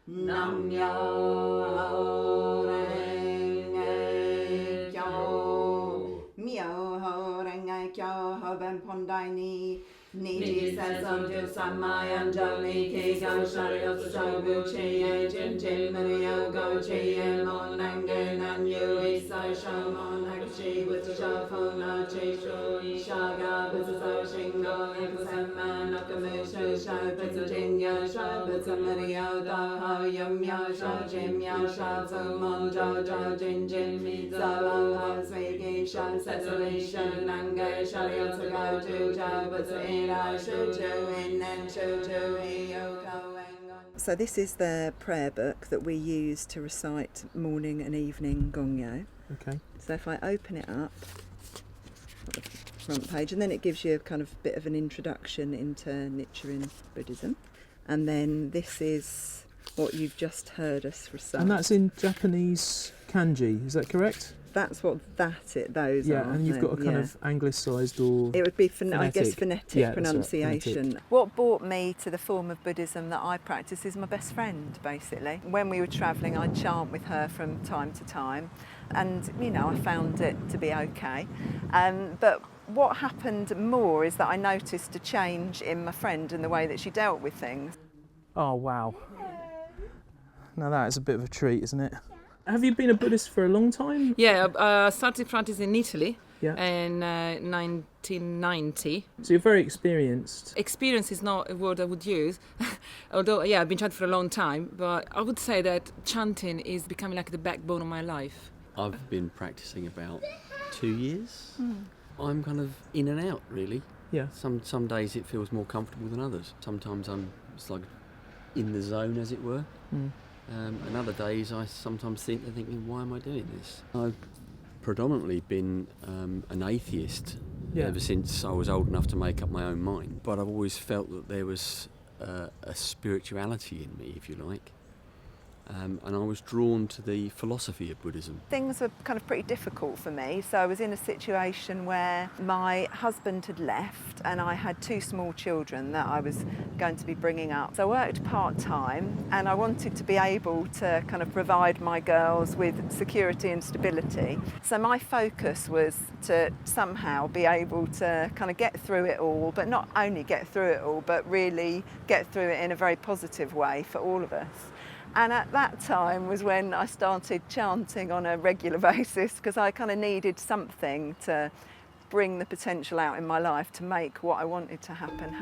Nam myo renge kyo. Myo ho renge kyo ho ben pondai ni. Niji seso ju samayan jo ni ki go shario so bu chi ye jin jin mario go chi ye mon nange nan yu isa sho mon nakashi with sho fu no chi shu ishaga with so shingo ekusenman okamu shu sho bitsu jin yo sho bitsu mario do ho yum yo sho jin yo sho fu mon jo jo jin jin mi zo lo ho sui gi sho setsu li shu nange shario so go ju jo bitsu So this is the prayer book that we use to recite morning and evening gongyo. Okay. So if I open it up, the front page, and then it gives you a kind of bit of an introduction into Nichiren Buddhism. And then this is what you've just heard us recite. And that's in Japanese kanji, is that correct? That's what those are. Yeah, and you've got a kind of anglicised or... It would be, phonetic. Phonetic pronunciation. Right, phonetic. What brought me to the form of Buddhism that I practice is my best friend, basically. When we were travelling, I'd chant with her from time to time. And, I found it to be okay. But what happened more is that I noticed a change in my friend and the way that she dealt with things. Oh, wow. Now that is a bit of a treat, isn't it? Have you been a Buddhist for a long time? Yeah, I started practicing in Italy in 1990. So you're very experienced. Experience is not a word I would use, although, I've been chanting for a long time, but I would say that chanting is becoming like the backbone of my life. I've been practicing about 2 years. I'm kind of in and out, really. Yeah. Some days it feels more comfortable than others. Sometimes it's like in the zone, as it were. And other days I sometimes thinking, why am I doing this? I've predominantly been an atheist ever since I was old enough to make up my own mind. But I've always felt that there was a spirituality in me, if you like. And I was drawn to the philosophy of Buddhism. Things were kind of pretty difficult for me. So I was in a situation where my husband had left and I had 2 small children that I was going to be bringing up. So I worked part-time and I wanted to be able to kind of provide my girls with security and stability. So my focus was to somehow be able to kind of get through it all, but not only get through it all, but really get through it in a very positive way for all of us. And at that time was when I started chanting on a regular basis, because I kind of needed something to bring the potential out in my life to make what I wanted to happen.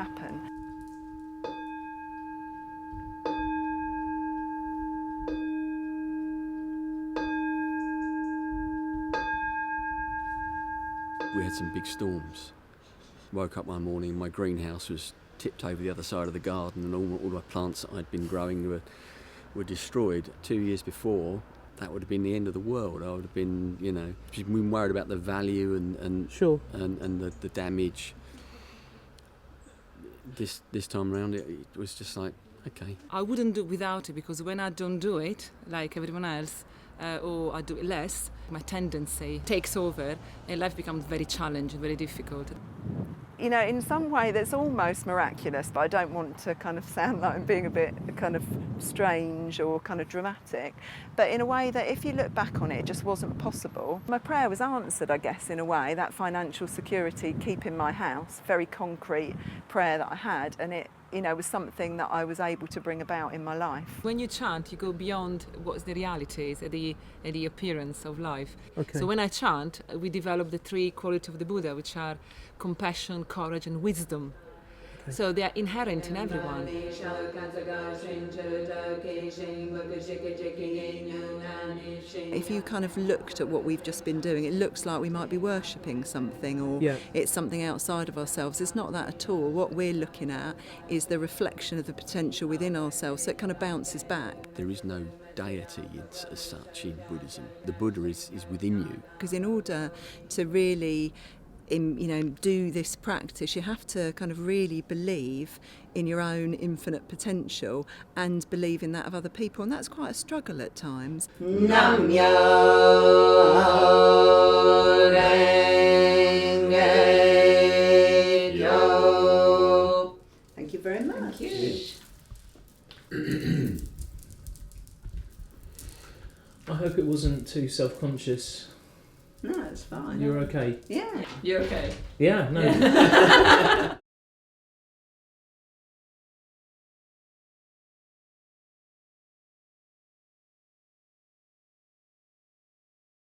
We had some big storms. Woke up one morning, my greenhouse was tipped over the other side of the garden and all my plants that I'd been growing were destroyed. 2 years before, that would have been the end of the world. I would have been, just been worried about the value and Sure. and the damage. This time around, it was just like, okay. I wouldn't do it without it, because when I don't do it, like everyone else, or I do it less, my tendency takes over and life becomes very challenging, very difficult. In some way that's almost miraculous, but I don't want to kind of sound like I'm being a bit kind of strange or kind of dramatic, but in a way that if you look back on it, it just wasn't possible. My prayer was answered, I guess, in a way, that financial security, keeping my house, very concrete prayer that I had, and it was something that I was able to bring about in my life. When you chant, you go beyond what the reality is, the appearance of life. Okay. So when I chant, we develop the 3 qualities of the Buddha, which are compassion, courage, and wisdom. Okay. So they are inherent in everyone. If you kind of looked at what we've just been doing, it looks like we might be worshipping something, or it's something outside of ourselves. It's not that at all. What we're looking at is the reflection of the potential within ourselves, so it kind of bounces back. There is no deity as such in Buddhism. The Buddha is within you. Because in order to really do this practice, you have to kind of really believe in your own infinite potential and believe in that of other people, and that's quite a struggle at times. Nam myo renge kyo. Thank you very much. Thank you. I hope it wasn't too self-conscious. No, it's fine. You're okay? Yeah. You're okay. Yeah, no.